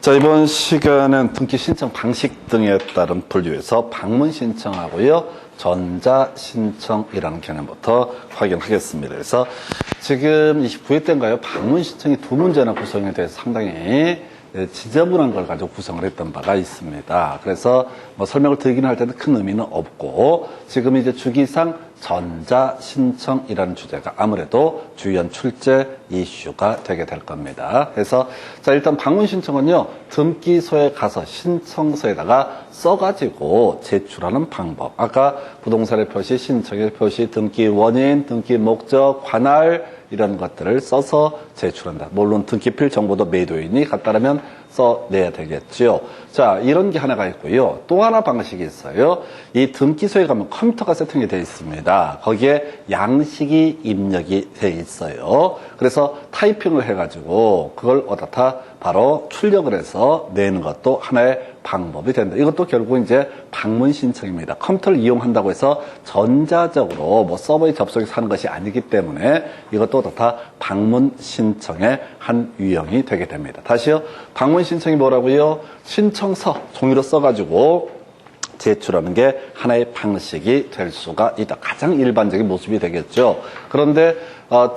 자, 이번 시간은 등기 신청 방식 등에 따른 분류에서 방문 신청하고요, 전자 신청이라는 개념부터 확인하겠습니다. 그래서 지금 29회 때인가요? 방문 신청이 두 문제나 구성이 돼서 상당히 지저분한 걸 가지고 구성을 했던 바가 있습니다. 그래서 뭐 설명을 드리긴 할 텐데 큰 의미는 없고, 지금 이제 주기상 전자 신청이라는 주제가 아무래도 주연 출제 이슈가 되게 될 겁니다. 그래서 자, 일단 방문 신청은요, 등기소에 가서 신청서에다가 써가지고 제출하는 방법. 아까 부동산의 표시, 신청의 표시, 등기 원인, 등기 목적, 관할 이런 것들을 써서 제출한다. 물론 등기필 정보도 매도인이 갖다라면 써내야 되겠죠. 자, 이런 게 하나가 있고요. 또 하나 방식이 있어요. 이 등기소에 가면 컴퓨터가 세팅이 되어 있습니다. 거기에 양식이 입력이 되어 있어요. 그래서 타이핑을 해가지고 그걸 어떻다 바로 출력을 해서 내는 것도 하나의 방법이 된다. 이것도 결국 이제 방문 신청입니다. 컴퓨터를 이용한다고 해서 전자적으로 뭐 서버에 접속해서 하는 것이 아니기 때문에 이것도 어떻다 방문 신청의 한 유형이 되게 됩니다. 다시요. 방문 신청이 뭐라고요? 신청서 종이로 써가지고 제출하는 게 하나의 방식이 될 수가 있다. 가장 일반적인 모습이 되겠죠. 그런데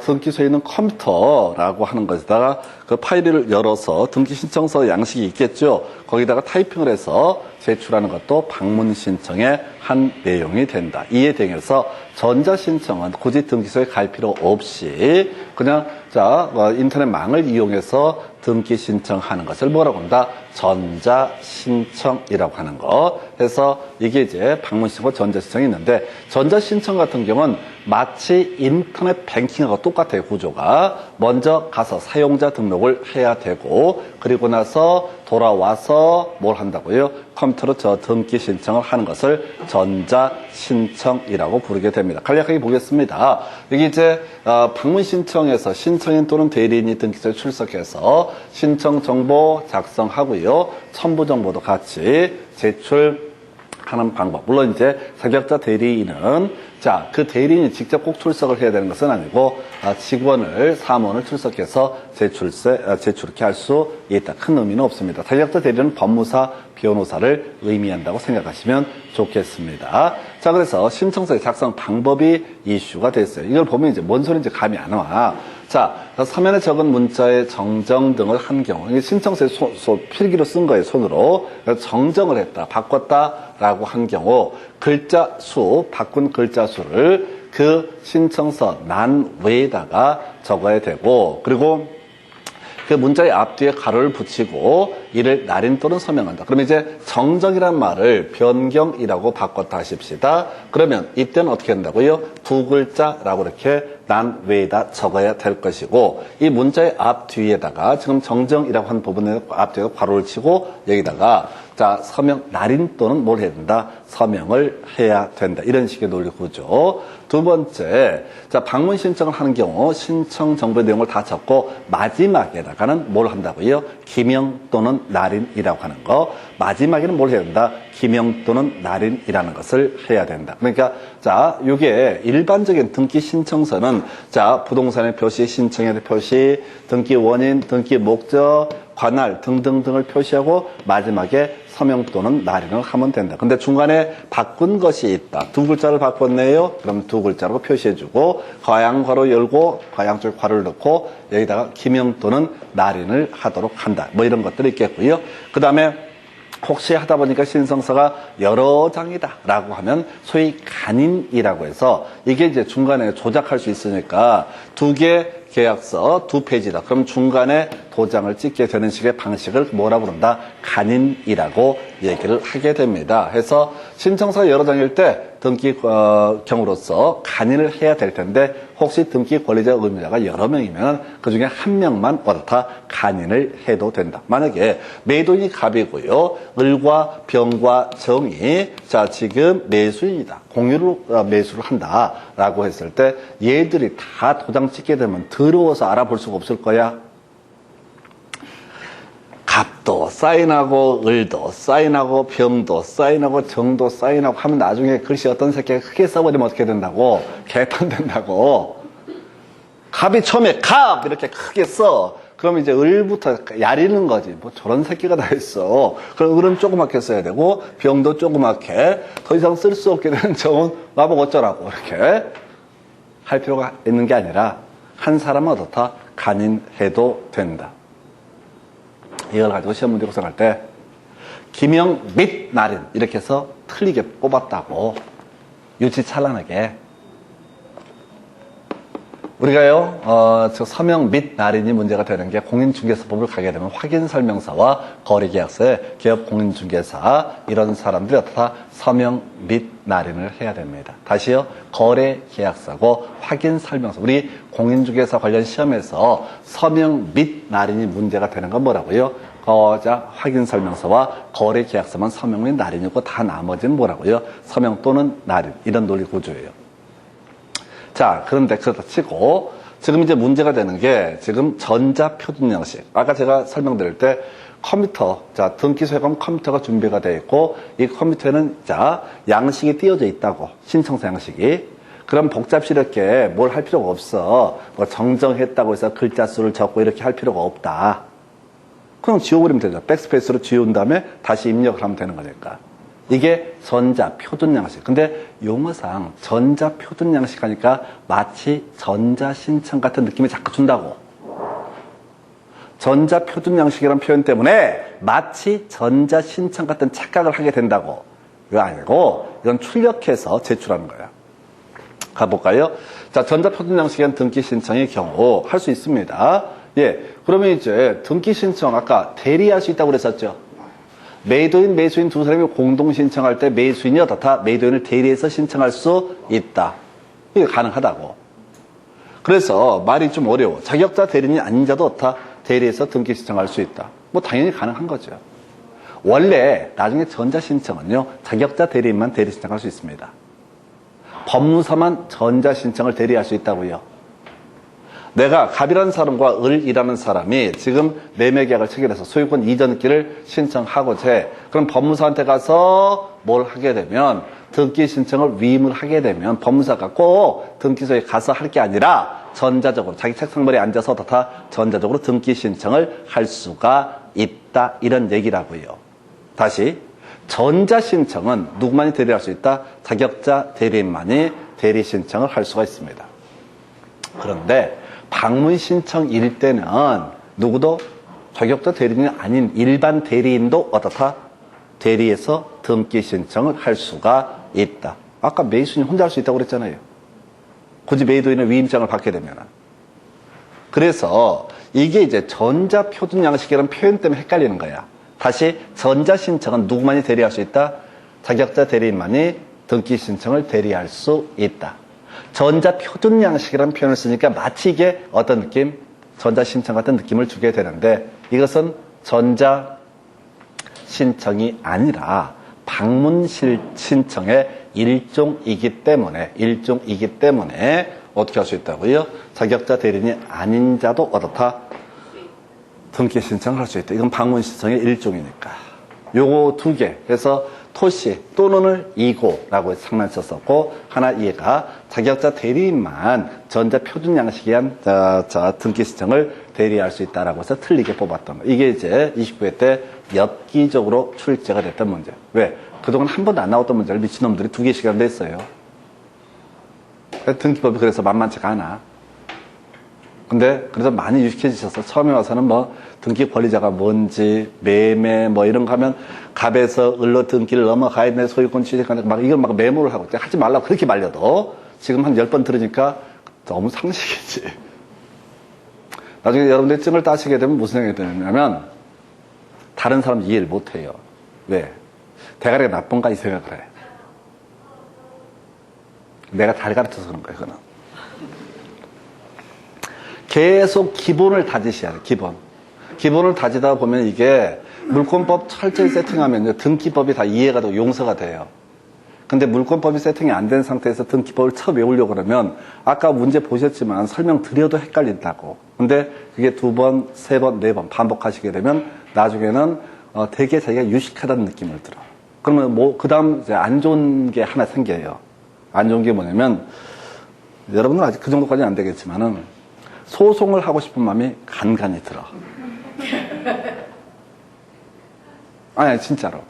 등기소에 있는 컴퓨터라고 하는 것에다가 그 파일을 열어서 등기 신청서 양식이 있겠죠. 거기다가 타이핑을 해서 제출하는 것도 방문 신청의 한 내용이 된다. 이에 대해서 전자 신청은 굳이 등기소에 갈 필요 없이 그냥 인터넷망을 이용해서 등기 신청하는 것을 뭐라고 한다? 전자 신청이라고 하는 거. 그래서 이게 이제 방문 신청과 전자 신청이 있는데, 전자 신청 같은 경우는 마치 인터넷 뱅킹하고 똑같아요, 구조가. 먼저 가서 사용자 등록을 해야 되고, 그리고 나서 돌아와서 뭘 한다고요? 컴퓨터로 저 등기 신청을 하는 것을 전자 신청이라고 부르게 됩니다. 간략하게 보겠습니다. 여기 이제 방문 신청에서 신청인 또는 대리인이 등기소에 출석해서 신청 정보 작성하고요, 첨부 정보도 같이 제출하는 방법. 물론 이제 자격자 대리인은 그 대리인이 직접 꼭 출석을 해야 되는 것은 아니고 직원을, 사무원을 출석해서 제출케 할 수 있다. 큰 의미는 없습니다. 자격자 대리인은 법무사, 변호사를 의미한다고 생각하시면 좋겠습니다. 자, 그래서 신청서의 작성 방법이 이슈가 됐어요. 이걸 보면 이제 뭔 소리인지 감이 안 와. 자, 서면에 적은 문자의 정정 등을 한 경우, 이게 신청서에 필기로 쓴 거예요, 손으로. 정정을 했다, 바꿨다라고 한 경우, 글자 수, 바꾼 글자 수를 그 신청서 난 외에다가 적어야 되고, 그리고 그 문자의 앞뒤에 가로를 붙이고 이를 날인 또는 서명한다. 그러면 이제 정정이란 말을 변경이라고 바꿨다 하십시다. 그러면 이때는 어떻게 한다고요? 두 글자라고 이렇게 난 외에다 적어야 될 것이고, 이 문자의 앞뒤에다가 지금 정정이라고 한 부분에 앞뒤에 가로를 치고 여기다가 서명, 날인 또는 뭘 해야 된다? 서명을 해야 된다. 이런 식의 논리 구조. 두 번째, 방문 신청을 하는 경우 신청 정보의 내용을 다 적고 마지막에다가는 뭘 한다고요? 기명 또는 날인이라고 하는 거. 마지막에는 뭘 해야 된다? 기명 또는 날인이라는 것을 해야 된다. 그러니까 이게 일반적인 등기 신청서는 부동산의 표시, 신청의 표시, 등기 원인, 등기 목적, 관할 등등등을 표시하고 마지막에 서명 또는 날인을 하면 된다. 근데 중간에 바꾼 것이 있다. 두 글자를 바꿨네요. 그럼 두 글자로 표시해주고, 과양 괄호 열고 과양 쪽에 괄호를 넣고 여기다가 기명 또는 날인을 하도록 한다. 뭐 이런 것들이 있겠고요. 그 다음에 혹시 하다 보니까 신청서가 여러 장이다 라고 하면 소위 간인이라고 해서, 이게 이제 중간에 조작할 수 있으니까 두 개 계약서 두 페이지다. 그럼 중간에 도장을 찍게 되는 식의 방식을 뭐라고 그런다? 간인이라고 얘기를 하게 됩니다. 해서 신청서가 여러 장일 때 등기 경우로서 간인을 해야 될 텐데, 혹시 등기 권리자 의무자가 여러 명이면 그 중에 한 명만 어떻다? 간인을 해도 된다. 만약에 매도인이 갑이고요, 을과 병과 정이 지금 매수인이다, 공유로 매수를 한다라고 했을 때 얘들이 다 도장 찍게 되면 더러워서 알아볼 수가 없을 거야. 갑도 사인하고 을도 사인하고 병도 사인하고 정도 사인하고 하면 나중에 글씨 어떤 새끼가 크게 써버리면 어떻게 된다고? 개판된다고. 갑이 처음에 갑 이렇게 크게 써. 그럼 이제 을부터 야리는 거지. 뭐 저런 새끼가 다 있어. 그럼 을은 조그맣게 써야 되고, 병도 조그맣게, 더 이상 쓸 수 없게 되는 정은 나보고 어쩌라고. 이렇게 할 필요가 있는 게 아니라, 한 사람은 어떻다? 간인해도 된다. 이걸 가지고 시험 문제 구성할 때, 기명 및 날인. 이렇게 해서 틀리게 뽑았다고. 유치찬란하게. 우리가요, 서명 및 날인이 문제가 되는 게 공인중개사법을 가게 되면 확인설명서와 거래계약서에 기업 공인중개사 이런 사람들이 어떻다 서명 및 날인을 해야 됩니다. 다시요, 거래계약서고 확인설명서. 우리 공인중개사 관련 시험에서 서명 및 날인이 문제가 되는 건 뭐라고요? 확인설명서와 거래계약서만 서명 및 날인이고 다 나머지는 뭐라고요? 서명 또는 날인. 이런 논리 구조예요. 자, 그런데 그렇다 치고 지금 이제 문제가 되는 게 지금 전자표준 양식. 아까 제가 설명드릴 때 컴퓨터, 자, 등기소에 가면 컴퓨터가 준비가 되어 있고 이 컴퓨터에는 자, 양식이 띄어져 있다고. 신청서 양식이. 그럼 복잡스럽게 뭘 할 필요가 없어. 뭐 정정했다고 해서 글자 수를 적고 이렇게 할 필요가 없다. 그럼 지워버리면 되죠. 백스페이스로 지운 다음에 다시 입력을 하면 되는 거니까. 이게 전자표준 양식. 근데 용어상 전자표준 양식 하니까 마치 전자신청 같은 느낌이 자꾸 준다고. 전자표준 양식이라는 표현 때문에 마치 전자신청 같은 착각을 하게 된다고. 이거 아니고 이건 출력해서 제출하는 거야. 가볼까요? 자, 전자표준 양식의 등기 신청의 경우 할 수 있습니다. 예, 그러면 이제 등기 신청 아까 대리할 수 있다고 그랬었죠. 매도인, 매수인 두 사람이 공동 신청할 때 매수인이 어떻다? 매도인을 대리해서 신청할 수 있다. 이게 가능하다고. 그래서 말이 좀 어려워. 자격자 대리인이 아닌 자도 어떻다? 대리해서 등기 신청할 수 있다. 뭐 당연히 가능한 거죠. 원래 나중에 전자 신청은요, 자격자 대리인만 대리 신청할 수 있습니다. 법무사만 전자 신청을 대리할 수 있다고요. 내가 갑이라는 사람과 을이라는 사람이 지금 매매계약을 체결해서 소유권 이전기를 신청하고자 해. 그럼 법무사한테 가서 뭘 하게 되면 등기 신청을 위임을 하게 되면 법무사가 꼭 등기소에 가서 할 게 아니라 전자적으로 자기 책상머리에 앉아서 다 전자적으로 등기 신청을 할 수가 있다. 이런 얘기라고요. 다시 전자 신청은 누구만이 대리할 수 있다? 자격자 대리인만이 대리 신청을 할 수가 있습니다. 그런데 방문 신청일 때는 누구도 자격자 대리인이 아닌 일반 대리인도 어떻다? 대리해서 등기 신청을 할 수가 있다. 아까 매수인이 혼자 할 수 있다고 그랬잖아요. 굳이 매도인의 위임장을 받게 되면. 그래서 이게 이제 전자표준 양식이라는 표현 때문에 헷갈리는 거야. 다시 전자 신청은 누구만이 대리할 수 있다? 자격자 대리인만이 등기 신청을 대리할 수 있다. 전자표준 양식이라는 표현을 쓰니까 마치 이게 어떤 느낌? 전자신청 같은 느낌을 주게 되는데 이것은 전자신청이 아니라 방문신청의 일종이기 때문에 어떻게 할 수 있다고요? 자격자 대리인이 아닌 자도 어떻다? 등기 신청을 할 수 있다. 이건 방문신청의 일종이니까. 요거 두 개. 그래서 토시 또는을 이고라고 장난쳤었고 하나 이해가 자격자 대리인만 전자표준 양식에 한 등기 신청을 대리할 수 있다라고 해서 틀리게 뽑았던 거. 이게 이제 29회 때 엽기적으로 출제가 됐던 문제. 왜? 그동안 한 번도 안 나왔던 문제를 미친놈들이 2개씩이나 냈어요. 등기법이 그래서 만만치가 않아. 근데 그래서 많이 유식해지셔서 처음에 와서는 뭐 등기 권리자가 뭔지 매매 뭐 이런 거 하면 갑에서 을로 등기를 넘어가야 돼 소유권 취득하는 막 이걸 막 메모를 하고 하지 말라고 그렇게 말려도 지금 한 10번 들으니까 너무 상식이지. 나중에 여러분들이 증을 따시게 되면 무슨 생각이 드냐면 다른 사람 이해를 못 해요. 왜? 대가리가 나쁜가 이 생각을 해. 내가 잘 가르쳐서 그런 거예요, 그거는. 계속 기본을 다지셔야 돼요, 기본을 다지다 보면 이게 물권법 철저히 세팅하면요, 등기법이 다 이해가 되고 용서가 돼요. 근데 물권법이 세팅이 안 된 상태에서 등기법을 처음 외우려고 그러면 아까 문제 보셨지만 설명드려도 헷갈린다고. 근데 그게 2번, 3번, 4번 반복하시게 되면 나중에는 되게 자기가 유식하다는 느낌을 들어. 그러면 뭐, 그 다음 이제 안 좋은 게 하나 생겨요. 안 좋은 게 뭐냐면, 여러분은 아직 그 정도까지는 안 되겠지만은, 소송을 하고 싶은 마음이 간간히 들어. 아니, 진짜로.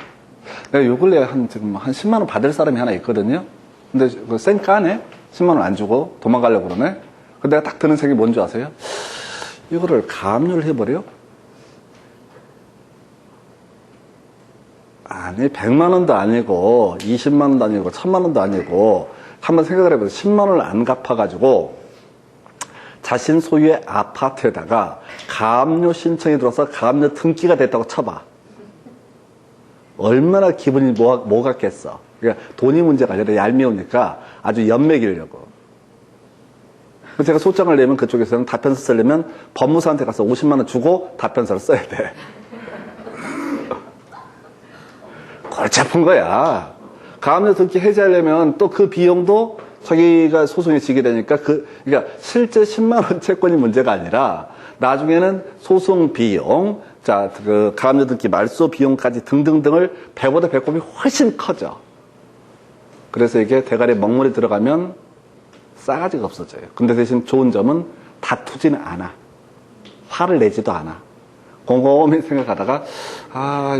내가 요 근래에 지금 한 10만 원 받을 사람이 하나 있거든요. 근데 그 쌩까네? 10만 원 안 주고 도망가려고 그러네? 근데 내가 딱 드는 생각이 뭔지 아세요? 이거를 가압류를 해버려? 아니, 100만 원도 아니고, 20만 원도 아니고, 1000만 원도 아니고, 한번 생각을 해보세요. 10만 원을 안 갚아가지고, 자신 소유의 아파트에다가 가압류 신청이 들어서 가압류 등기가 됐다고 쳐봐. 얼마나 기분이 뭐 같겠어. 그러니까 돈이 문제가 아니라 얄미우니까 아주 연맥이려고. 제가 소장을 내면 그쪽에서는 답변서 쓰려면 법무사한테 가서 50만 원 주고 답변서를 써야 돼. 골치 아픈 거야. 가압류 등기 해제하려면 또 그 비용도 자기가 소송에 지게 되니까 그러니까 실제 10만 원 채권이 문제가 아니라 나중에는 소송 비용, 자, 그 가압류 등기 말소 비용까지 등등등을 100보다 100곱이 훨씬 커져. 그래서 이게 대가리 먹물이 들어가면 싸가지가 없어져요. 근데 대신 좋은 점은 다투지는 않아. 화를 내지도 않아. 곰곰이 생각하다가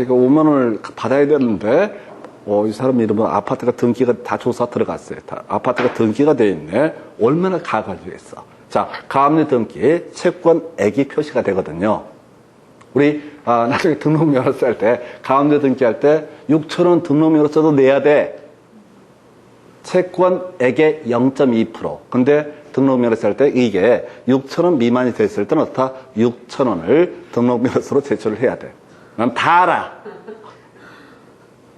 이거 5만 원을 받아야 되는데 이 사람 이름은 아파트가 등기가 다 조사 들어갔어요. 아파트가 등기가 돼 있네. 얼마나 가가지겠어. 자, 가압류 등기 채권액이 표시가 되거든요. 우리 나중에 등록면허 할 때 가압류 등기할 때 6,000원 등록면허 써도 내야 돼. 채권액의 0.2%. 근데 등록면허 할 때 이게 6,000원 미만이 됐을 때는 어떻다? 6,000원을 등록면허서로 제출을 해야 돼. 난 다 알아.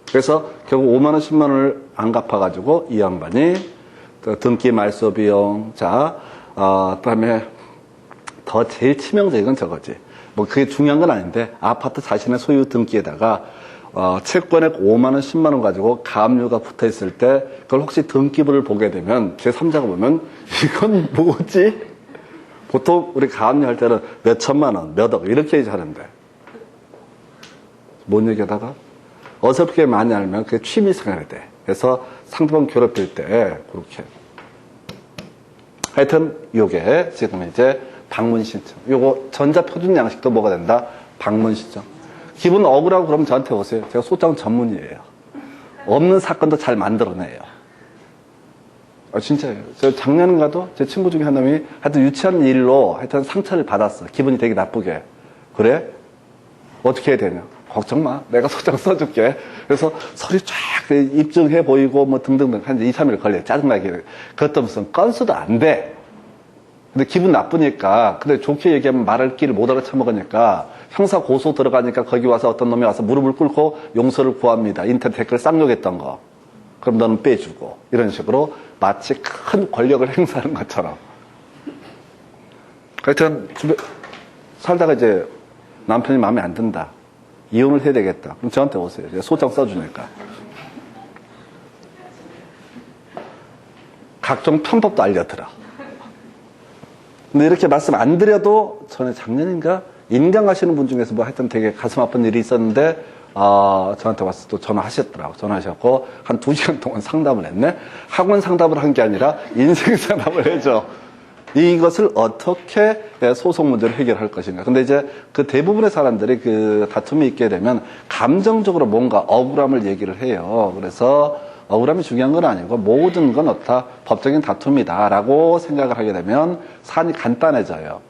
그래서 결국 5만 원, 10만 원을 안 갚아가지고 이 양반이 등기 말소 비용, 자, 그다음에 더 제일 치명적인 건 저거지. 뭐 그게 중요한 건 아닌데 아파트 자신의 소유 등기에다가 채권액 5만 원, 10만 원 가지고 가압류가 붙어 있을 때 그걸 혹시 등기부를 보게 되면 제3자가 보면 이건 뭐지? 보통 우리 가압류 할 때는 몇 천만 원, 몇 억 이렇게 하는데 뭔 얘기하다가 어설프게 많이 알면 그게 취미생활이 돼. 그래서 상대방 괴롭힐 때 그렇게. 하여튼 요게 지금 이제 방문 신청. 요거 전자표준 양식도 뭐가 된다? 방문 신청. 기분 억울하고 그러면 저한테 오세요. 제가 소장 전문이에요. 없는 사건도 잘 만들어내요. 진짜예요. 저 작년인가도 제 친구 중에 한 놈이 하여튼 유치한 일로 하여튼 상처를 받았어. 기분이 되게 나쁘게. 그래? 어떻게 해야 되냐? 걱정 마. 내가 소장 써줄게. 그래서 서류 쫙 입증해 보이고 뭐 등등등 한 2, 3일 걸려. 짜증나게. 그것도 무슨 건수도 안 돼. 근데 기분 나쁘니까, 근데 좋게 얘기하면 말할 길을 못 알아쳐먹으니까 형사 고소 들어가니까 거기 와서 어떤 놈이 와서 무릎을 꿇고 용서를 구합니다. 인터넷 댓글 쌍욕했던 거. 그럼 너는 빼주고. 이런 식으로 마치 큰 권력을 행사하는 것처럼. 하여튼 집에 살다가 이제 남편이 마음에 안 든다. 이혼을 해야 되겠다. 그럼 저한테 오세요. 제가 소장 써주니까. 각종 편법도 알려드려. 근데 이렇게 말씀 안 드려도 전에 작년인가 인강하시는 분 중에서 뭐 하여튼 되게 가슴 아픈 일이 있었는데 저한테 와서 또 전화하셨더라고. 전화하셨고 한 2시간 동안 상담을 했네. 학원 상담을 한 게 아니라 인생 상담을 해줘. 이것을 어떻게 소송 문제를 해결할 것인가. 근데 이제 그 대부분의 사람들이 그 다툼이 있게 되면 감정적으로 뭔가 억울함을 얘기를 해요. 그래서 억울함이 중요한 건 아니고 모든 건 어떻다 법적인 다툼이다라고 생각을 하게 되면 산이 간단해져요.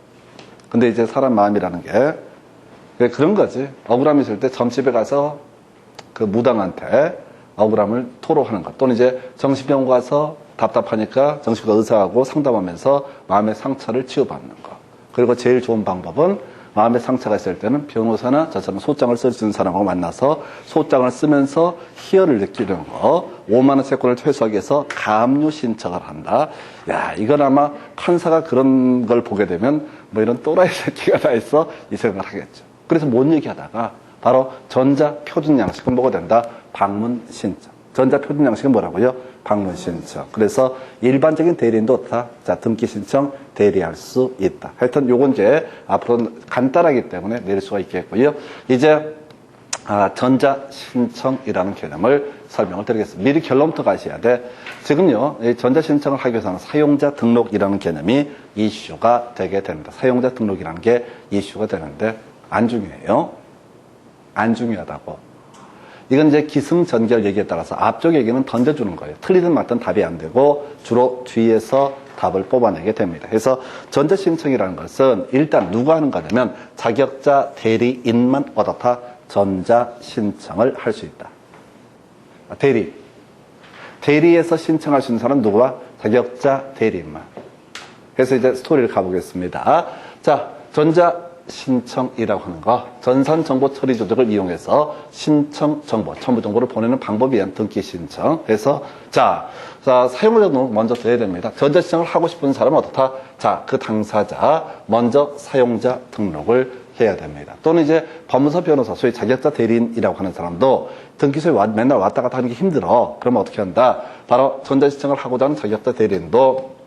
근데 이제 사람 마음이라는 게 그런 거지. 억울함이 있을 때 점집에 가서 그 무당한테 억울함을 토로하는 것. 또는 이제 정신병원 가서 답답하니까 정신과 의사하고 상담하면서 마음의 상처를 치유받는 거. 그리고 제일 좋은 방법은 마음의 상처가 있을 때는 변호사나 저처럼 소장을 쓸 수 있는 사람하고 만나서 소장을 쓰면서 희열을 느끼는 거. 5만 원 채권을 퇴소하기 위해서 가압류 신청을 한다. 야, 이건 아마 판사가 그런 걸 보게 되면 뭐 이런 또라이 새끼가 다 있어 이 생각을 하겠죠. 그래서 뭔 얘기하다가 바로 전자표준 양식은 뭐가 된다? 방문 신청. 전자표준 양식은 뭐라고요? 방문 신청. 그래서 일반적인 대리인도 어떻다? 자, 등기 신청 대리할 수 있다. 하여튼 요건 이제 앞으로 간단하기 때문에 내릴 수가 있겠고요. 이제 전자신청이라는 개념을 설명을 드리겠습니다. 미리 결론부터 가셔야 돼. 지금요, 이 전자신청을 하기 위해서는 사용자 등록이라는 개념이 이슈가 되게 됩니다. 사용자 등록이라는 게 이슈가 되는데, 안 중요해요. 안 중요하다고. 이건 이제 기승전결 얘기에 따라서 앞쪽 얘기는 던져주는 거예요. 틀리든 맞든 답이 안 되고, 주로 뒤에서 답을 뽑아내게 됩니다. 그래서 전자신청이라는 것은 일단 누가 하는 거냐면, 자격자 대리인만 얻어다 전자신청을 할 수 있다. 대리에서 신청할 수 있는 사람은 누구와? 자격자 대리인만. 그래서 이제 스토리를 가보겠습니다. 자, 전자신청이라고 하는 거, 전산정보 처리 조직을 이용해서 신청 정보, 첨부 정보를 보내는 방법에 의한 등기 신청. 그래서 자, 사용자 등록 먼저 돼야 됩니다. 전자신청을 하고 싶은 사람은 어떻다? 자, 그 당사자 먼저 사용자 등록을 해야 됩니다. 또는 이제 법무사 변호사, 소위 자격자 대리인이라고 하는 사람도 등기소에 맨날 왔다 갔다 하는 게 힘들어. 그러면 어떻게 한다? 바로 전자신청을 하고자 하는 자격자 대리인도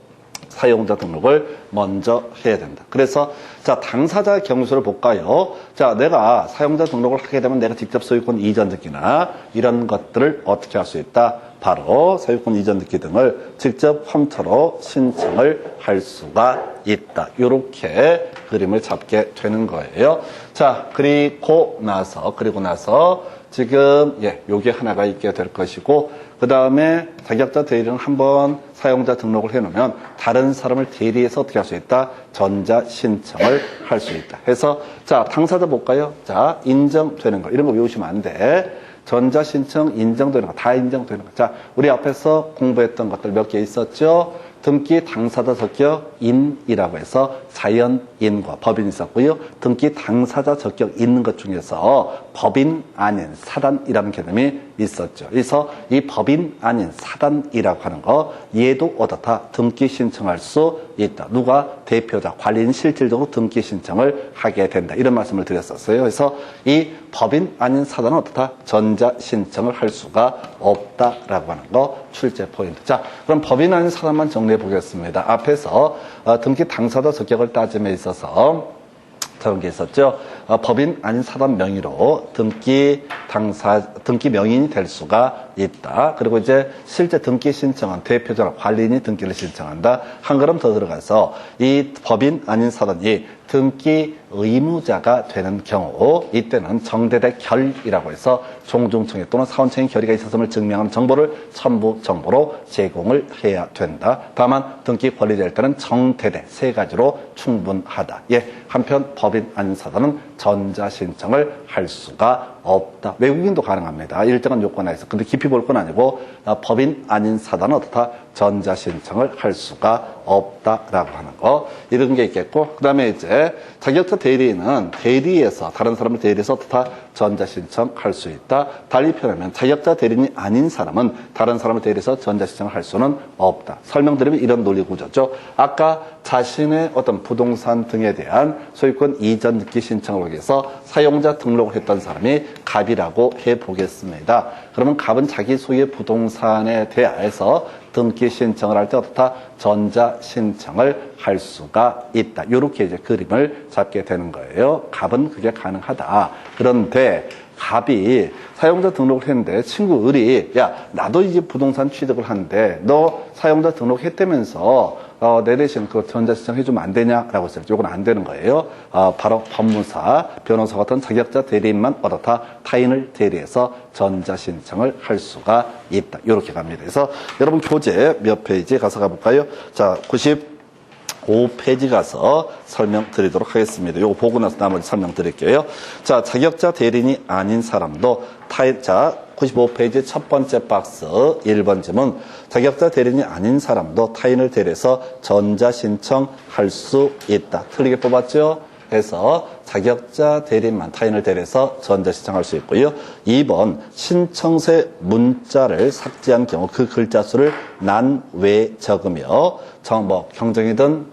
사용자 등록을 먼저 해야 된다. 그래서 자, 당사자 경우수를 볼까요? 자, 내가 사용자 등록을 하게 되면 내가 직접 소유권 이전 등기나 이런 것들을 어떻게 할 수 있다? 바로 소유권 이전 등기 등을 직접 컴퓨터로 신청을 할 수가 있다. 이렇게 그림을 잡게 되는 거예요. 자, 그리고 나서 지금 요게 하나가 있게 될 것이고, 그 다음에 자격자 대리는 한번 사용자 등록을 해놓으면 다른 사람을 대리해서 어떻게 할 수 있다? 전자 신청을 할 수 있다. 해서 자, 당사자 볼까요? 자, 인정되는 거 이런 거 외우시면 안 돼. 전자 신청 인정되는 거 다 인정되는 거. 자, 우리 앞에서 공부했던 것들 몇 개 있었죠? 등기 당사자 적격 인이라고 해서 자연인과 법인이 있었고요. 등기 당사자 적격 있는 것 중에서 법인 아닌 사단이라는 개념이 있었죠. 그래서 이 법인 아닌 사단이라고 하는 거 얘도 어떻다? 등기 신청할 수 있다. 누가? 대표자, 관리인 실질적으로 등기 신청을 하게 된다. 이런 말씀을 드렸었어요. 그래서 이 법인 아닌 사단은 어떻다? 전자 신청을 할 수가 없다라고 하는 거 출제 포인트. 자, 그럼 법인 아닌 사단만 정리해 보겠습니다. 앞에서 등기 당사자 적격을 따짐에 있어서 그런 게 있었죠. 법인 아닌 사단 명의로 등기 명인이 될 수가 있다. 그리고 이제 실제 등기 신청은 대표자나 관리인이 등기를 신청한다. 한 걸음 더 들어가서 이 법인 아닌 사단이 등기 의무자가 되는 경우 이때는 정대대 결이라고 해서 종중청의 또는 사원청의 결의가 있었음을 증명하는 정보를 첨부 정보로 제공을 해야 된다. 다만 등기 권리자일 때는 정대대 세 가지로 충분하다. 한편 법인 아닌 사단은 전자신청을 할 수가 없다. 외국인도 가능합니다. 일정한 요건 하에서. 근데 깊이 볼 건 아니고 법인 아닌 사단은 어떻다? 전자신청을 할 수가 없다라고 하는 거. 이런 게 있겠고, 그 다음에 이제 자격자 대리인은 대리에서 다른 사람을 대리해서 어떻다? 전자신청할 수 있다. 달리 표현하면 자격자 대리인이 아닌 사람은 다른 사람을 대리해서 전자신청을 할 수는 없다. 설명드리면 이런 논리 구조죠. 아까 자신의 어떤 부동산 등에 대한 소유권 이전 등기 신청을 위해서 사용자 등록을 했던 사람이 갑이라고 해보겠습니다. 그러면 갑은 자기 소유의 부동산에 대해서 등기 신청을 할 때 어떻다? 전자 신청을 할 수가 있다. 이렇게 이제 그림을 잡게 되는 거예요. 갑은 그게 가능하다. 그런데 갑이 사용자 등록을 했는데 친구 을이 야, 나도 이제 부동산 취득을 하는데 너 사용자 등록했다면서 내 대신 그 전자신청 해주면 안 되냐라고 했을 때 이건 안 되는 거예요. 바로 법무사, 변호사 같은 자격자 대리인만 얻어다 타인을 대리해서 전자신청을 할 수가 있다. 이렇게 갑니다. 그래서 여러분 교재 몇 페이지 가서 가볼까요? 자, 95페이지 가서 설명드리도록 하겠습니다. 이거 보고 나서 나머지 설명드릴게요. 자, 자격자 대리인이 아닌 사람도 자, 95페이지 첫 번째 박스 1번 지문. 자격자 대리인이 아닌 사람도 타인을 대리해서 전자신청할 수 있다. 틀리게 뽑았죠? 그래서 자격자 대리인만 타인을 대리해서 전자신청할 수 있고요. 2번 신청서에 문자를 삭제한 경우 그 글자 수를 난 외 적으며 정정이든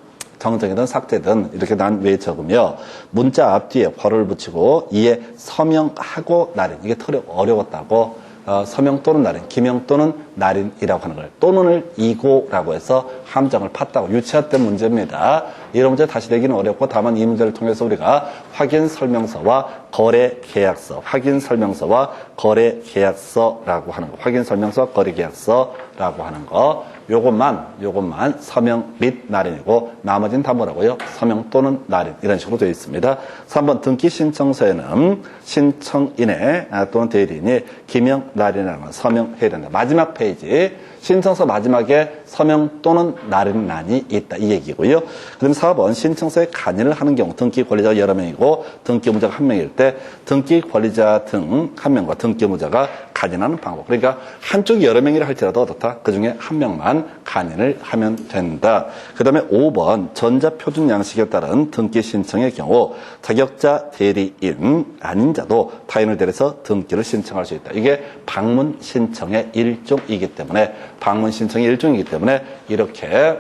삭제든 이렇게 난 외 적으며 문자 앞뒤에 괄호를 붙이고 이에 서명하고 날인 이게 털이 어려웠다고 서명 또는 날인 기명 또는 날인이라고 하는 거예요. 또는을 이고라고 해서 함정을 팠다고 유치했던 문제입니다. 이런 문제 다시 내기는 어렵고 다만 이 문제를 통해서 우리가 확인 설명서와 거래 계약서, 확인 설명서와 거래 계약서라고 하는 거, 확인 설명서와 거래 계약서라고 하는 거, 요것만 서명 및 날인이고 나머지는 다 뭐라고요? 서명 또는 날인 이런 식으로 되어 있습니다. 3번 등기 신청서에는 신청인의 또는 대리인이 기명 날인이라는 서명해야 된다. 마지막 페이지 신청서 마지막에 서명 또는 날인란이 있다 이 얘기고요. 그다음 4번 신청서에 간인을 하는 경우 등기 권리자가 여러 명이고 등기 의무자가 한 명일 때 등기 권리자 등 한 명과 등기 의무자가 간인하는 방법. 그러니까 한쪽이 여러 명이라 할지라도 어떻다? 그중에 한 명만 간인을 하면 된다. 그 다음에 5번 전자표준 양식에 따른 등기 신청의 경우 자격자 대리인 아닌 자도 타인을 대리해서 등기를 신청할 수 있다. 이게 방문 신청의 일종이기 때문에 방문 신청의 일종이기 때문에 이렇게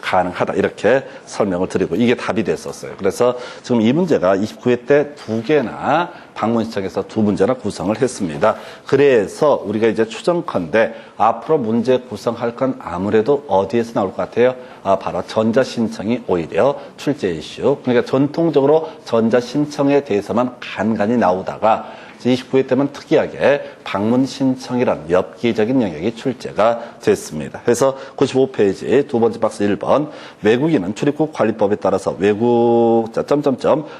가능하다 이렇게 설명을 드리고 이게 답이 됐었어요. 그래서 지금 이 문제가 29회 때 2개나 방문 신청에서 2문제나 구성을 했습니다. 그래서 우리가 이제 추정컨대 앞으로 문제 구성할 건 아무래도 어디에서 나올 것 같아요? 바로 전자신청이 오히려 출제 이슈. 그러니까 전통적으로 전자신청에 대해서만 간간히 나오다가 29회 때만 특이하게 방문 신청이라는 엽기적인 영역이 출제가 됐습니다. 그래서 95페이지 두 번째 박스 1번 외국인은 출입국 관리법에 따라서 외국자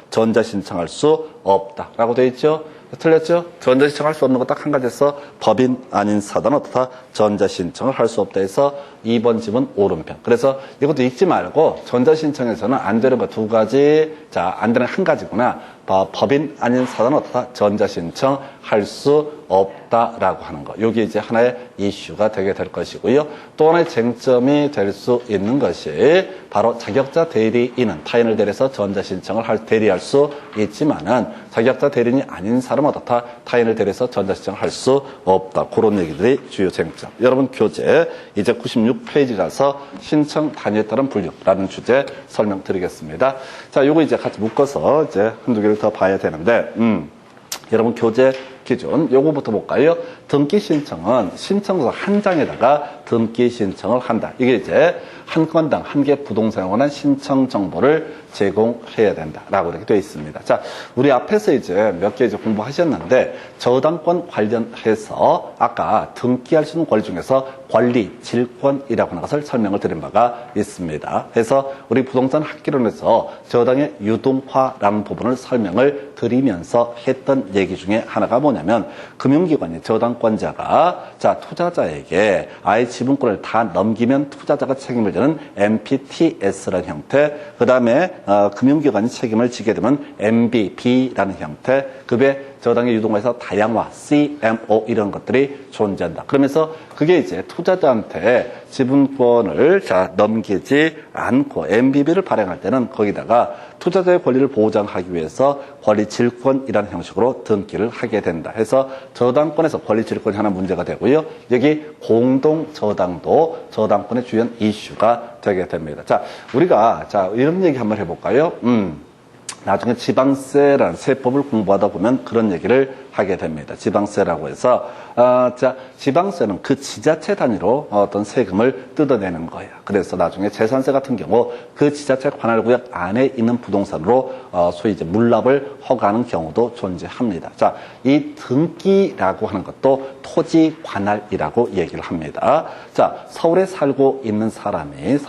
전자 신청할 수 없다라고 되어 있죠. 틀렸죠? 전자 신청할 수 없는 거 딱 한 가지에서 법인 아닌 사단은 어떻다? 전자 신청을 할 수 없다 해서 2번 집은 오른편. 그래서 이것도 읽지 말고 전자 신청에서는 안 되는 거 2가지, 자, 안 되는 한 가지구나. 법인 아닌 사단은 어떻다? 전자 신청 할 수 없다라고 하는 거. 이게 이제 하나의 이슈가 되게 될 것이고요. 또 하나의 쟁점이 될 수 있는 것이 바로 자격자 대리인은 타인을 대리해서 전자 신청을 대리할 수 있지만은 자격자 대리인이 아닌 사람은 어떻다? 타인을 대리해서 전자 신청을 할 수 없다. 그런 얘기들이 주요 쟁점. 여러분 교재 이제 96페이지 가서 신청 단위에 따른 분류라는 주제 설명드리겠습니다. 자, 요거 이제 같이 묶어서 이제 한두 개를 더 봐야 되는데, 여러분 교재 기준 요거부터 볼까요? 등기 신청은 신청서 한 장에다가 등기 신청을 한다. 이게 이제 한 건당 한 개 부동산에 관한 신청 정보를 제공해야 된다라고 이렇게 되어 있습니다. 자, 우리 앞에서 이제 몇 개 이제 공부하셨는데 저당권 관련해서 아까 등기할 수 있는 권리 중에서 권리, 질권이라고 하는 것을 설명을 드린 바가 있습니다. 그래서 우리 부동산 학기론에서 저당의 유동화라는 부분을 설명을 드리면서 했던 얘기 중에 하나가 뭐냐면 금융기관이 저당권자가 자 투자자에게 아예 지분권을 다 넘기면 투자자가 책임을 지는 MPTS라는 형태, 그 다음에 금융기관이 책임을 지게 되면 MBB라는 형태, 그 외 저당의 유동화에서 다양화, CMO 이런 것들이 존재한다. 그러면서 그게 이제 투자자한테 지분권을 넘기지 않고 MBB를 발행할 때는 거기다가 투자자의 권리를 보장하기 위해서 권리 질권이라는 형식으로 등기를 하게 된다. 해서 저당권에서 권리 질권이 하나 문제가 되고요. 여기 공동 저당도 저당권의 주요 이슈가 되게 됩니다. 자, 우리가 이런 얘기 한번 해볼까요? 나중에 지방세라는 세법을 공부하다 보면 그런 얘기를 하게 됩니다. 지방세라고 해서 지방세는 그 지자체 단위로 어떤 세금을 뜯어내는 거예요. 그래서 나중에 재산세 같은 경우 그 지자체 관할구역 안에 있는 부동산으로 소위 이제 물납을 허가하는 경우도 존재합니다. 자, 이 등기라고 하는 것도 토지 관할이라고 얘기를 합니다. 자, 서울에 살고 있는 사람이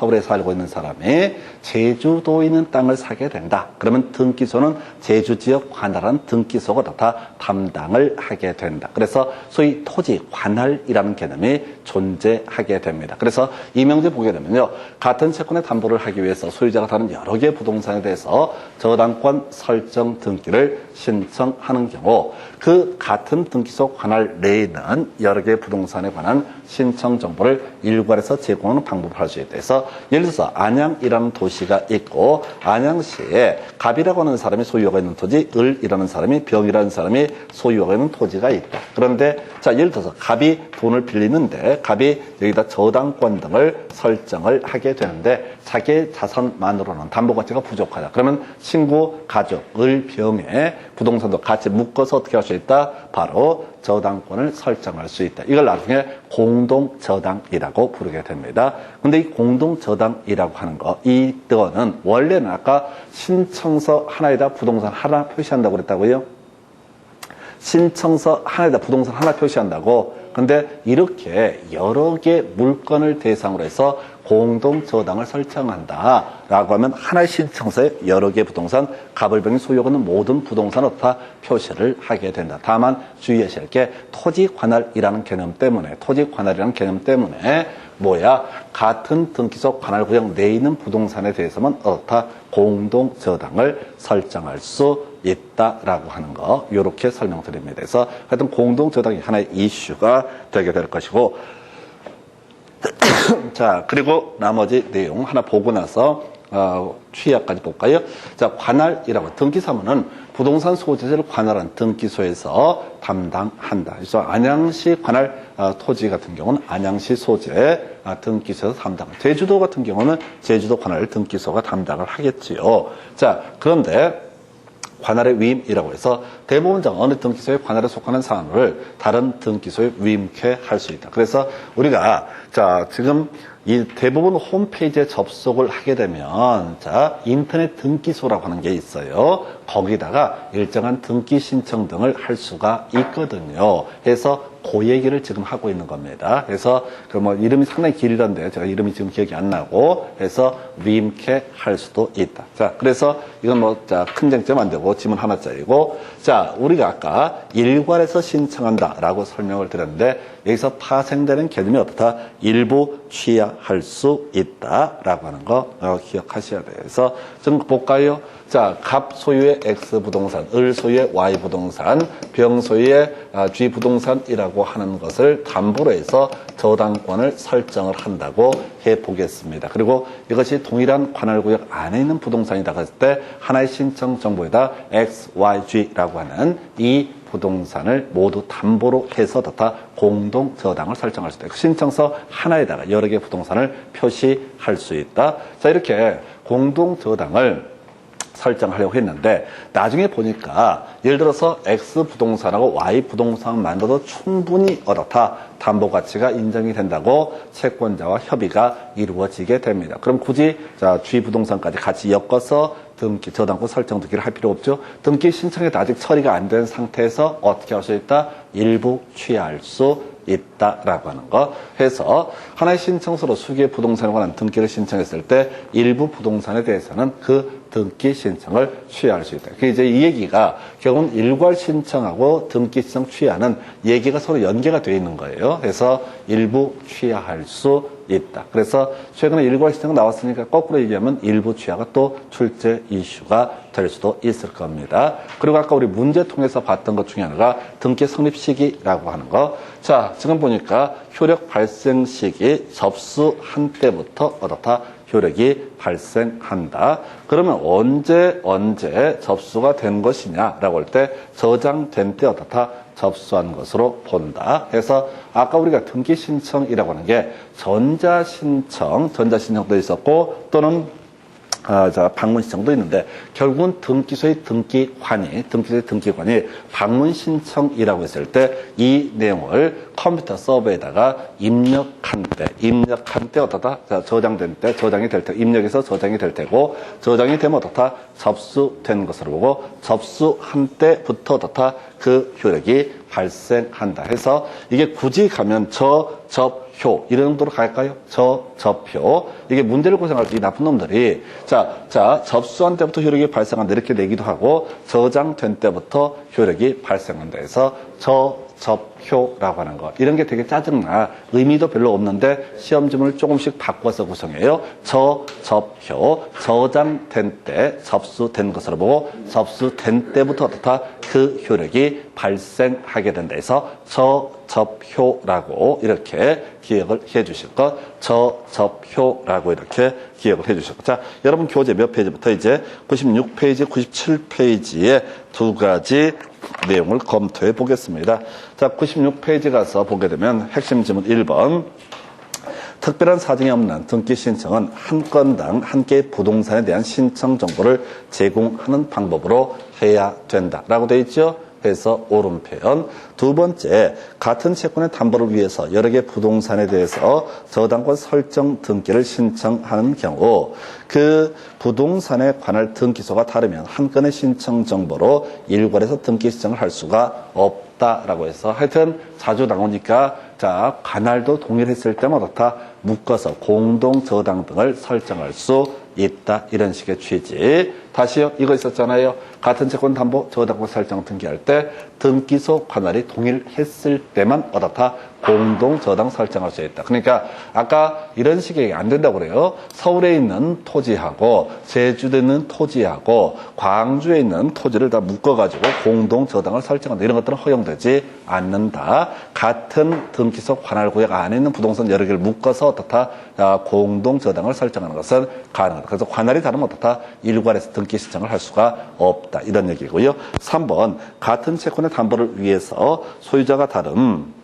제주도에 있는 땅을 사게 된다. 그러면 등기소는 제주 지역 관할한 등기소가 다 담당을 하게 된다. 그래서 소위 토지 관할이라는 개념이 존재하게 됩니다. 그래서 이 명제 보게 되면요, 같은 채권의 담보를 하기 위해서 소유자가 다른 여러 개의 부동산에 대해서 저당권 설정 등기를 신청하는 경우 그 같은 등기소 관할 내에는 여러 개의 부동산에 관한 신청 정보를 일괄해서 제공하는 방법을 할 수 있다. 그래서 예를 들어서 안양이라는 도시가 있고 안양시에 갑이라고 하는 사람이 소유하고 있는 토지, 을이라는 사람이 병이라는 사람이 소유하고 있는 토지가 있다. 그런데 예를 들어서 갑이 돈을 빌리는데 갑이 여기다 저당권 등을 설정을 하게 되는데 자기의 자산만으로는 담보 가치가 부족하다. 그러면 친구, 가족, 을, 병에 부동산도 같이 묶어서 어떻게 할 수 있다? 바로 저당권을 설정할 수 있다. 이걸 나중에 공동저당이라고 부르게 됩니다. 근데 이 공동저당이라고 하는 거, 이거는 원래는 아까 신청서 하나에다 부동산 하나 표시한다고 그랬다고요? 신청서 하나에다 부동산 하나 표시한다고. 근데 이렇게 여러 개 물건을 대상으로 해서 공동저당을 설정한다라고 하면 하나의 신청서에 여러 개 부동산, 가불병이 소유하는 모든 부동산을 다 표시를 하게 된다. 다만 주의하셔야 할 게 토지관할이라는 개념 때문에, 같은 등기소 관할구역 내에 있는 부동산에 대해서만 어떻다 공동저당을 설정할 수 있다라고 하는 거, 이렇게 설명드립니다. 그래서 하여튼 공동저당이 하나의 이슈가 되게 될 것이고, 자, 그리고 나머지 내용 하나 보고 나서 취약까지 볼까요? 자, 관할이라고, 등기사무는 부동산 소재지를 관할한 등기소에서 담당한다. 그래서 안양시 관할 토지 같은 경우는 안양시 소재 등기소에서 담당한다. 제주도 같은 경우는 제주도 관할 등기소가 담당을 하겠지요. 자, 그런데 관할의 위임이라고 해서 대법원장 어느 등기소에 관할에 속하는 사안을 다른 등기소에 위임케 할 수 있다. 그래서 우리가 자, 지금 이 대법원 홈페이지에 접속을 하게 되면 자, 인터넷 등기소라고 하는 게 있어요. 거기다가 일정한 등기 신청 등을 할 수가 있거든요. 그래서 그 얘기를 지금 하고 있는 겁니다. 그래서 그 뭐 이름이 상당히 길던데 제가 이름이 지금 기억이 안 나고 해서 위임케 할 수도 있다. 자, 그래서 이건 뭐 자, 큰 쟁점 안 되고 지문 하나짜리고, 자, 우리가 아까 일괄해서 신청한다라고 설명을 드렸는데 여기서 파생되는 개념이 어떻다? 일부 취하할 수 있다라고 하는 거 기억하셔야 돼요. 그래서 좀 볼까요? 자, 갑 소유의 X 부동산, 을 소유의 Y 부동산, 병 소유의 G 부동산이라고 하는 것을 담보로 해서 저당권을 설정을 한다고 해보겠습니다. 그리고 이것이 동일한 관할구역 안에 있는 부동산이라고 했을 때 하나의 신청 정보에다 X, Y, G라고 하는 이 부동산을 모두 담보로 해서 다 공동 저당을 설정할 수 있다. 신청서 하나에다가 여러 개 부동산을 표시할 수 있다. 자, 이렇게 공동 저당을 설정하려고 했는데 나중에 보니까 예를 들어서 X 부동산하고 Y 부동산 만들어도 충분히 어떻다 담보 가치가 인정이 된다고 채권자와 협의가 이루어지게 됩니다. 그럼 굳이 자, G 부동산까지 같이 엮어서 등기 저당권 설정 등기를 할 필요 없죠. 등기 신청에도 아직 처리가 안 된 상태에서 어떻게 할 수 있다? 일부 취할 수 있다라고 하는 거 해서 하나의 신청서로 수개 부동산에 관한 등기를 신청했을 때 일부 부동산에 대해서는 그 등기 신청을 취하할 수 있다. 그 이제 이 얘기가 결국은 일괄 신청하고 등기 신청 취하는 얘기가 서로 연계가 되어 있는 거예요. 그래서 일부 취하할 수 있다. 그래서 최근에 일괄 신청 나왔으니까 거꾸로 얘기하면 일부 취하가 또 출제 이슈가 될 수도 있을 겁니다. 그리고 아까 우리 문제 통해서 봤던 것 중에 하나가 등기 성립 시기라고 하는 거. 자, 지금 보니까 효력 발생 시기 접수한 때부터 어떻다? 효력이 발생한다. 그러면 언제 접수가 된 것이냐라고 할 때 저장된 때 어떻다? 접수한 것으로 본다. 그래서 아까 우리가 등기 신청이라고 하는 게 전자신청도 있었고 또는 방문 신청도 있는데 결국은 등기소의 등기관이 방문 신청이라고 했을 때 이 내용을 컴퓨터 서버에다가 입력한 때 어떻다? 자, 저장된 때, 저장이 될 때, 입력해서 저장이 될 테고, 저장이 되면 어떻다? 접수된 것으로 보고, 접수한 때부터 어떻다? 그 효력이 발생한다 해서 이게 굳이 가면 접효 이런 정도로 갈까요? 접효. 이게 문제를 고생할 때 이 나쁜 놈들이 자 접수한 때부터 효력이 발생한다 이렇게 내기도 하고 저장된 때부터 효력이 발생한다 해서 접효라고 하는 거. 이런 게 되게 짜증나. 의미도 별로 없는데 시험 지문을 조금씩 바꿔서 구성해요. 접효. 저장된 때 접수된 것으로 보고 접수된 때부터 어떻다? 그 효력이 발생하게 된다 해서 접효라고 이렇게 기억을 해 주실 것. 접효라고 이렇게 기억을 해 주실 것. 자, 여러분 교재 몇 페이지부터 이제 96페이지, 97페이지에 두 가지 내용을 검토해 보겠습니다. 자, 96페이지 가서 보게 되면 핵심 지문 1번. 특별한 사정이 없는 등기 신청은 한 건당 한 개의 부동산에 대한 신청 정보를 제공하는 방법으로 해야 된다라고 되어 있죠. 해서 오른편. 두 번째, 같은 채권의 담보를 위해서 여러 개 부동산에 대해서 저당권 설정 등기를 신청하는 경우 그 부동산에 관할 등기소가 다르면 한 건의 신청 정보로 일괄해서 등기 신청을 할 수가 없다라고 해서 하여튼 자주 나오니까 자, 관할도 동일했을 때마다 다 묶어서 공동 저당 등을 설정할 수 있다. 이런 식의 취지. 다시요. 이거 있었잖아요. 같은 채권 담보 저당권 설정 등기할 때 등기소 관할이 동일했을 때만 어떻다. 공동 저당 설정할 수 있다. 그러니까 아까 이런 식의 얘기 안 된다고 그래요. 서울에 있는 토지하고 제주도에 있는 토지하고 광주에 있는 토지를 다 묶어가지고 공동 저당을 설정한다. 이런 것들은 허용되지 않는다. 같은 등기소 관할 구역 안에 있는 부동산 여러 개를 묶어서 어떻다. 공동 저당을 설정하는 것은 가능하다. 그래서 관할이 다르면 어떻다. 일괄해서 등기 신청을 할 수가 없다. 이런 얘기고요. 3번, 같은 채권의 담보를 위해서 소유자가 다른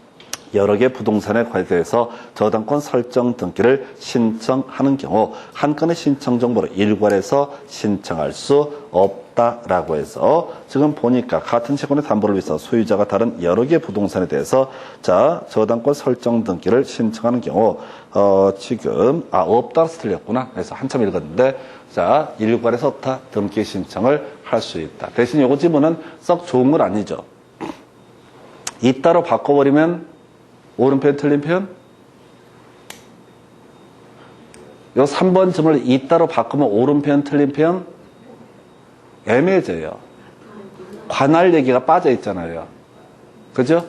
여러 개 부동산에 관해서 저당권 설정 등기를 신청하는 경우 한 건의 신청 정보로 일괄해서 신청할 수 없다라고 해서 지금 보니까 같은 채권의 담보를 위해서 소유자가 다른 여러 개 부동산에 대해서 자 저당권 설정 등기를 신청하는 경우 지금 없다라서 틀렸구나. 그래서 한참 읽었는데 자 일괄해서 없다 등기 신청을 할 수 있다. 대신 요거 지문은 썩 좋은 건 아니죠. 있다로 바꿔버리면 오른편 틀린 편? 요 3번 점을 있다로 바꾸면 오른편 틀린 편? 애매해져요. 관할 얘기가 빠져 있잖아요. 그죠?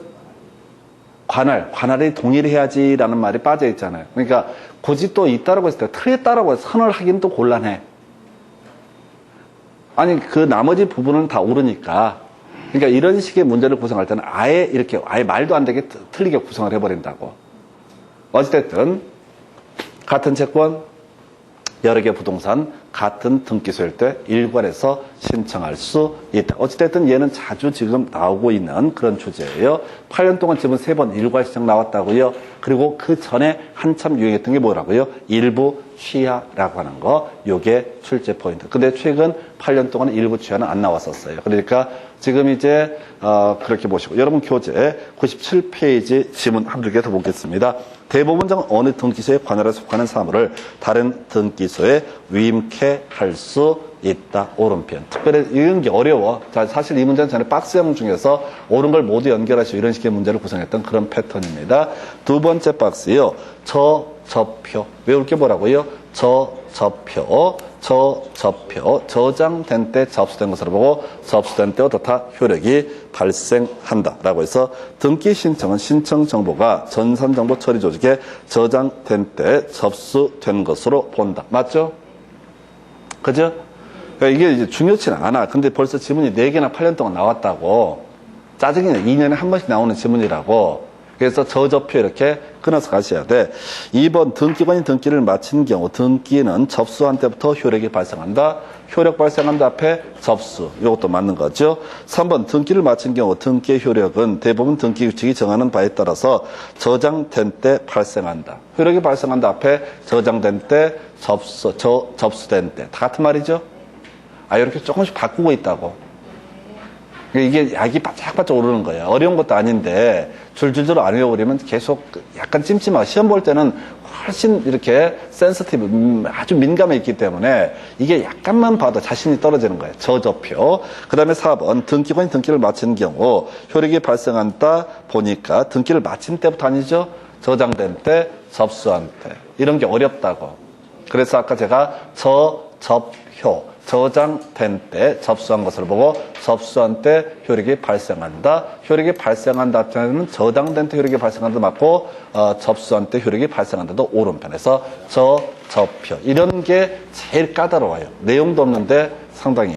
관할이 동일해야지라는 말이 빠져 있잖아요. 그러니까 굳이 또 있다라고 했을 때 틀렸다라고 선을 하긴 또 곤란해. 아니 그 나머지 부분은 다 옳으니까 그러니까 이런 식의 문제를 구성할 때는 아예 이렇게 아예 말도 안 되게 틀리게 구성을 해버린다고. 어찌됐든 같은 채권 여러 개 부동산 같은 등기소일 때 일괄해서 신청할 수 있다. 어찌됐든 얘는 자주 지금 나오고 있는 그런 주제예요. 8년 동안 지금 3번 일괄 신청 나왔다고요. 그리고 그 전에 한참 유행했던 게 뭐라고요? 일부 취하라고 하는 거. 요게 출제 포인트. 근데 최근 8년 동안 일부 취하는 안 나왔었어요. 그러니까 지금 이제 그렇게 보시고 여러분 교재 97페이지 지문 한두 개 더 보겠습니다. 대법원장은 어느 등기소에 관할에 속하는 사물을 다른 등기소에 위임케 할 수 있다. 오른편. 특별히 이런 게 어려워. 자, 사실 이 문제는 전에 박스형 중에서 옳은 걸 모두 연결하시고 이런 식의 문제를 구성했던 그런 패턴입니다. 두 번째 박스요. 저표. 외울 게 뭐라고요? 저표. 저장된 때 접수된 것으로 보고 접수된 때 어떻다 효력이 발생한다 라고 해서 등기 신청은 신청 정보가 전산정보 처리 조직에 저장된 때 접수된 것으로 본다. 맞죠? 그죠? 그러니까 이게 이제 중요치는 않아. 근데 벌써 지문이 4개나 8년 동안 나왔다고. 짜증이 나. 2년에 한 번씩 나오는 지문이라고. 그래서 저접표 이렇게 끊어서 가셔야 돼. 2번 등기관이 등기를 마친 경우 등기는 접수한 때부터 효력이 발생한다. 효력 발생한다 앞에 접수. 이것도 맞는 거죠. 3번 등기를 마친 경우 등기의 효력은 대부분 등기 규칙이 정하는 바에 따라서 저장된 때 발생한다. 효력이 발생한다 앞에 저장된 때 접수된 때. 다 같은 말이죠. 이렇게 조금씩 바꾸고 있다고. 이게 약이 바짝바짝 오르는 거예요. 어려운 것도 아닌데 줄줄줄 안 외워버리면 계속 약간 찜찜하고 시험 볼 때는 훨씬 이렇게 센서티브 아주 민감해 있기 때문에 이게 약간만 봐도 자신이 떨어지는 거예요. 저접표. 그 다음에 4번 등기관이 등기를 마친 경우 효력이 발생한다 보니까 등기를 마친 때부터 아니죠. 저장된 때, 접수한 때. 이런 게 어렵다고. 그래서 아까 제가 저접표. 저장된 때 접수한 것을 보고 접수한 때 효력이 발생한다. 효력이 발생한다 때는 저장된 때 효력이 발생한다 맞고 접수한 때 효력이 발생한다도 오른편에서 저접표. 이런 게 제일 까다로워요. 내용도 없는데 상당히